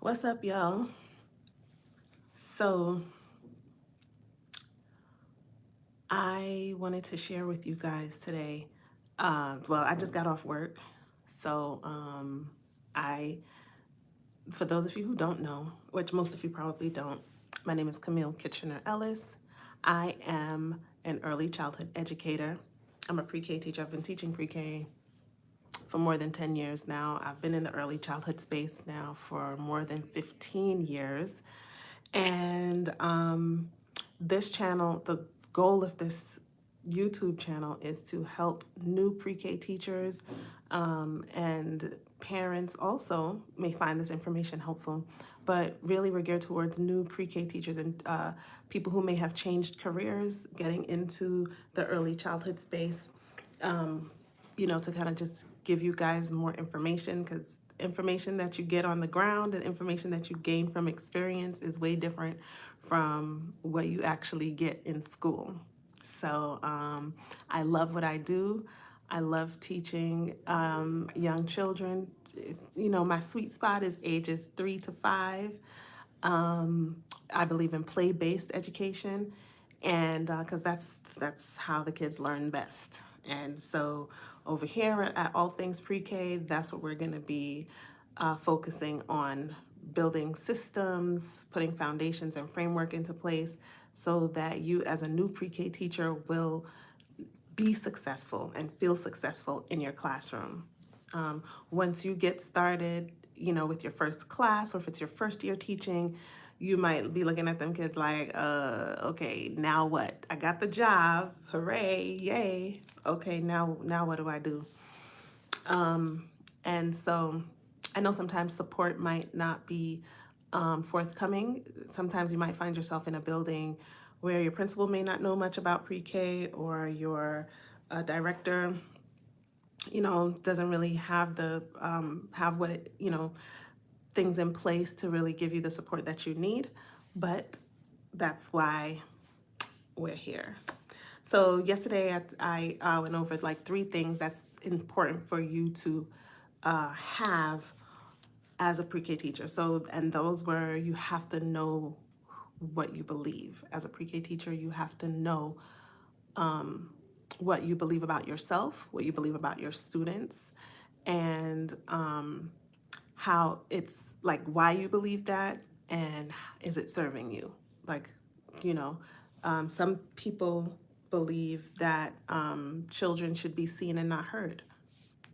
What's up, y'all? So, I wanted to share with you guys today. I just got off work. So, I, for those of you who don't know, which most of you probably don't, my name is Camille Kitchener Ellis. I am an early childhood educator. I'm a pre K teacher. I've been teaching pre K for more than 10 years now. I've been in the early childhood space now for more than 15 years. And this channel, the goal of this YouTube channel is to help new pre-K teachers and parents also may find this information helpful, but really we're geared towards new pre-K teachers and people who may have changed careers, getting into the early childhood space, to kind of just give you guys more information, because information that you get on the ground and information that you gain from experience is way different from what you actually get in school. So I love what I do. I love teaching young children. My sweet spot is ages 3 to 5. I believe in play-based education, and because that's how the kids learn best. And so over here at All Things Pre-K, that's what we're going to be focusing on: building systems, putting foundations and framework into place so that you as a new pre-K teacher will be successful and feel successful in your classroom. Once you get started, with your first class, or if it's your first year teaching, you might be looking at them kids like, okay, now what? I got the job, hooray, yay. Okay, now what do I do? And so I know sometimes support might not be forthcoming. Sometimes you might find yourself in a building where your principal may not know much about pre-K, or your director, doesn't really have have what things in place to really give you the support that you need. But that's why we're here. So yesterday I went over like 3 things that's important for you to have as a pre-K teacher. So, and those were, you have to know what you believe. As a pre-K teacher, you have to know what you believe about yourself, what you believe about your students, and how it's like why you believe that, and is it serving you? Like, some people believe that children should be seen and not heard.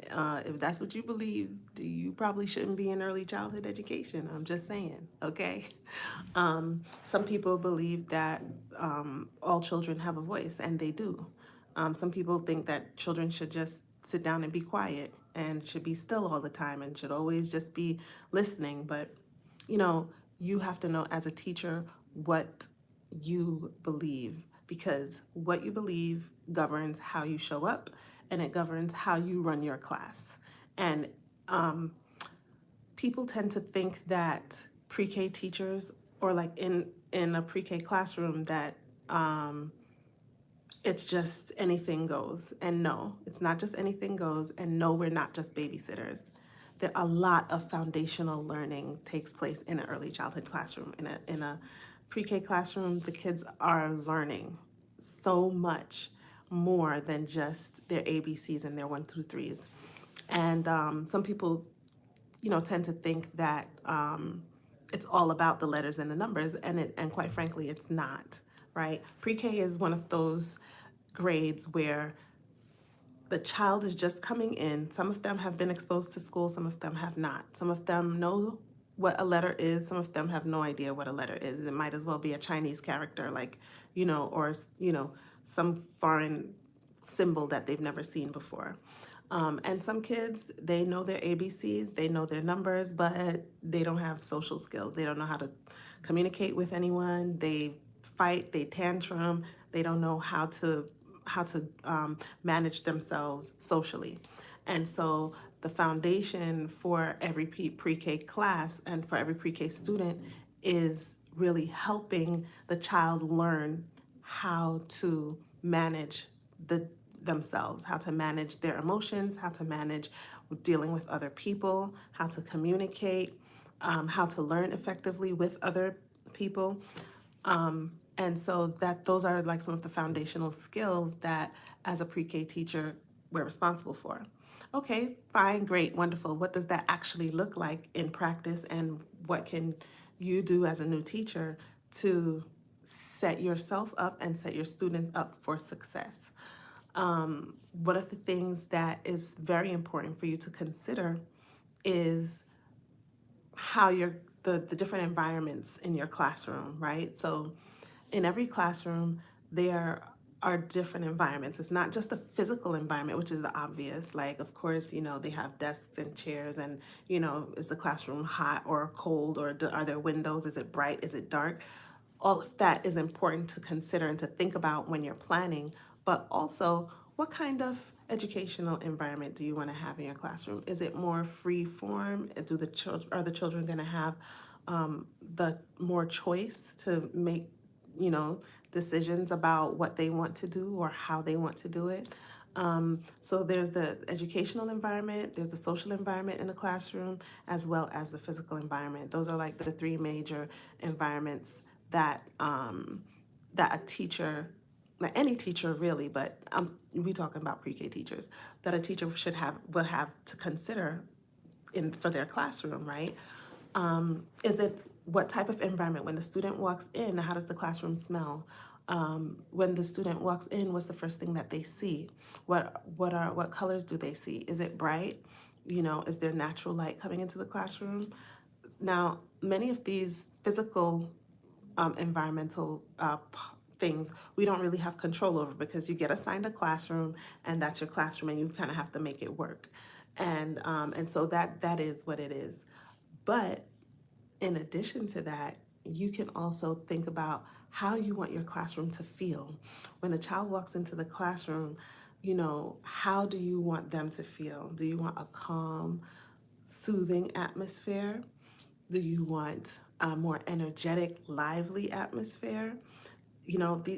If that's what you believe, you probably shouldn't be in early childhood education. I'm just saying, okay? Some people believe that all children have a voice, and they do. Some people think that children should just sit down and be quiet and should be still all the time and should always just be listening. But, you know, you have to know as a teacher what you believe, because what you believe governs how you show up, and it governs how you run your class. And people tend to think that pre-K teachers, or like in a pre-K classroom, that it's just anything goes. And no, it's not just anything goes. And no, we're not just babysitters. That a lot of foundational learning takes place in an early childhood classroom. In a pre-K classroom, the kids are learning so much more than just their ABCs and their 1, 2, 3s. And some people, tend to think that it's all about the letters and the numbers, and quite frankly, it's not. Right? Pre-K is one of those grades where the child is just coming in. Some of them have been exposed to school, some of them have not. Some of them know what a letter is, some of them have no idea what a letter is. It might as well be a Chinese character, like, or, some foreign symbol that they've never seen before. And some kids, they know their ABCs, they know their numbers, but they don't have social skills. They don't know how to communicate with anyone. They fight, they tantrum, they don't know how to manage themselves socially. And so the foundation for every pre-K class and for every pre-K student is really helping the child learn how to manage themselves, how to manage their emotions, how to manage dealing with other people, how to communicate, how to learn effectively with other people. And so that those are like some of the foundational skills that as a pre-K teacher we're responsible for. Okay, fine, great, wonderful. What does that actually look like in practice, and what can you do as a new teacher to set yourself up and set your students up for success? One of the things that is very important for you to consider is how the different environments in your classroom, right? So in every classroom, there are different environments. It's not just the physical environment, which is the obvious. Like, of course, they have desks and chairs, and, is the classroom hot or cold, or are there windows? Is it bright? Is it dark? All of that is important to consider and to think about when you're planning, but also what kind of educational environment do you want to have in your classroom? Is it more free form? Are the children going to have the more choice to make, you know, decisions about what they want to do or how they want to do it? So there's the educational environment, there's the social environment in the classroom, as well as the physical environment. Those are like the three major environments that that a teacher, like any teacher really, but we talking about pre-K teachers, that a teacher will have to consider in for their classroom, right? Is it what type of environment when the student walks in? How does the classroom smell? When the student walks in, what's the first thing that they see? What colors do they see? Is it bright? Is there natural light coming into the classroom? Now, many of these physical environmental things we don't really have control over, because you get assigned a classroom and that's your classroom and you kind of have to make it work. And so that is what it is. But in addition to that, you can also think about how you want your classroom to feel. When the child walks into the classroom, how do you want them to feel? Do you want a calm, soothing atmosphere? Do you want a more energetic, lively atmosphere?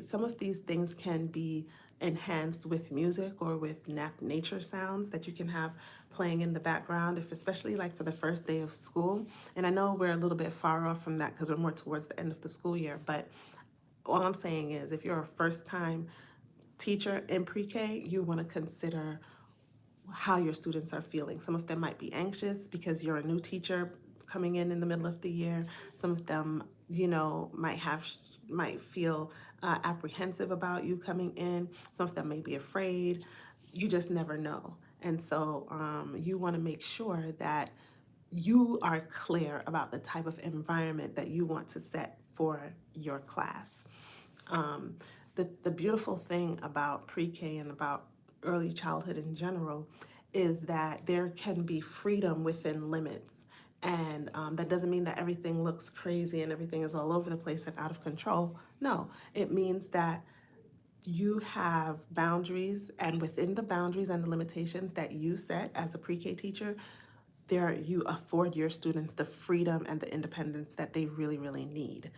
Some of these things can be enhanced with music or with nature sounds that you can have playing in the background, if especially like for the first day of school. And I know we're a little bit far off from that because we're more towards the end of the school year, but all I'm saying is if you're a first time teacher in pre-K, you want to consider how your students are feeling. Some of them might be anxious because you're a new teacher coming in the middle of the year. Some of them, might feel apprehensive about you coming in. Some of them may be afraid. You just never know. And so you want to make sure that you are clear about the type of environment that you want to set for your class. Um, the beautiful thing about pre-K and about early childhood in general is that there can be freedom within limits. And that doesn't mean that everything looks crazy and everything is all over the place and out of control. No, it means that you have boundaries, and within the boundaries and the limitations that you set as a pre-K teacher, there you afford your students the freedom and the independence that they really, really need.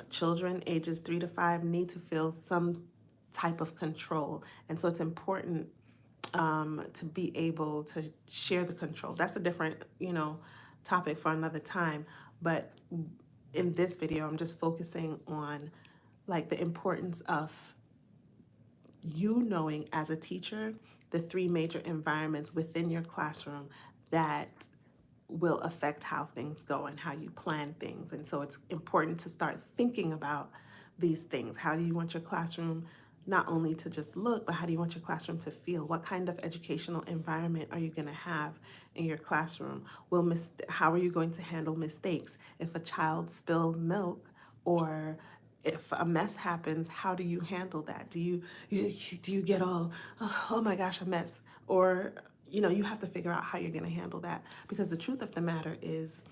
Children ages 3 to 5 need to feel some type of control, and so it's important to be able to share the control. That's a different, topic for another time. But in this video, I'm just focusing on like the importance of you knowing as a teacher the three major environments within your classroom that will affect how things go and how you plan things. And so it's important to start thinking about these things. How do you want your classroom not only to just look, but how do you want your classroom to feel? What kind of educational environment are you going to have in your classroom? How are you going to handle mistakes? If a child spills milk, or if a mess happens, how do you handle that? Do you get all, oh my gosh, a mess? Or you have to figure out how you're going to handle that, because the truth of the matter is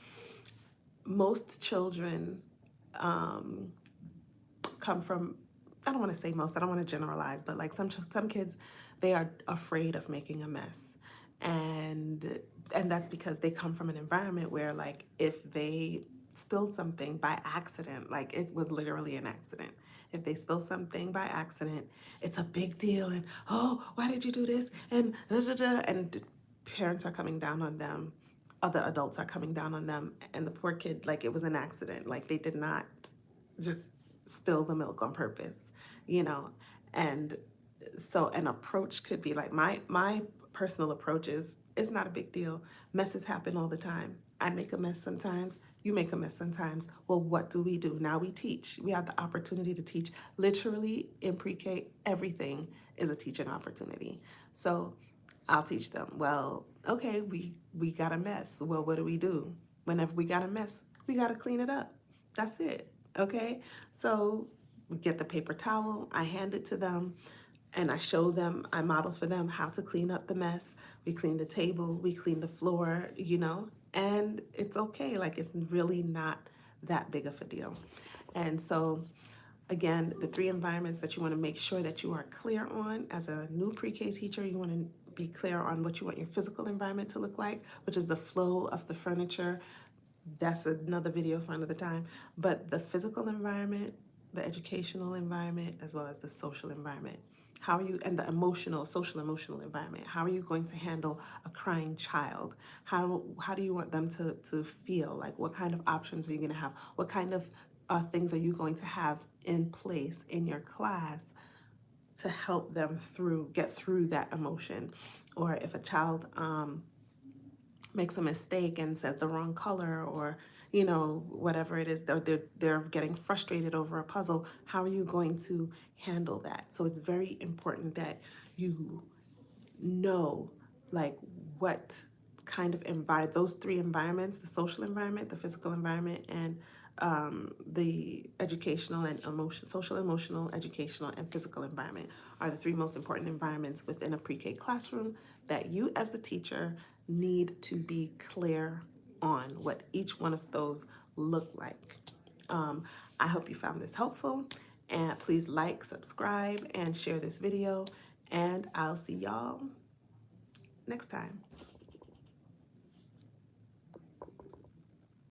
most children come from, I don't want to say most, I don't want to generalize, but like some kids, they are afraid of making a mess. And that's because they come from an environment where, like, if they spilled something by accident, like it was literally an accident, if they spill something by accident, it's a big deal. And oh, why did you do this? And da, da, da, and parents are coming down on them other adults are coming down on them, and the poor kid, like it was an accident, like they did not just spill the milk on purpose, you know. And so an approach could be like my personal approach is it's not a big deal. Messes happen all the time. I make a mess sometimes, you make a mess sometimes. Well, what do? Now we teach. We have the opportunity to teach. Literally in pre-K, everything is a teaching opportunity. So I'll teach them. Well, okay, we got a mess. Well, what do? Whenever we got a mess, we got to clean it up. That's it. Okay? So we get the paper towel, I hand it to them, and I show them, I model for them how to clean up the mess. We clean the table, we clean the floor, you know, and it's okay. Like it's really not that big of a deal. And so again, the three environments that you want to make sure that you are clear on as a new pre-K teacher, you want to be clear on what you want your physical environment to look like, which is the flow of the furniture. That's another video for another time. But the physical environment, the educational environment, as well as the social environment. How are you, and the emotional, social emotional environment. How are you going to handle a crying child? How do you want them to feel? Like what kind of options are you going to have? What kind of things are you going to have in place in your class to help them get through that emotion? Or if a child makes a mistake and says the wrong color, or you know, whatever it is, they're getting frustrated over a puzzle, how are you going to handle that? So it's very important that you know, like, what kind of environment, those three environments, the social environment, the physical environment, and the educational and social, emotional, educational, and physical environment are the three most important environments within a pre-K classroom that you as the teacher need to be clear on what each one of those look like. I hope you found this helpful, and please like, subscribe, and share this video, and I'll see y'all next time.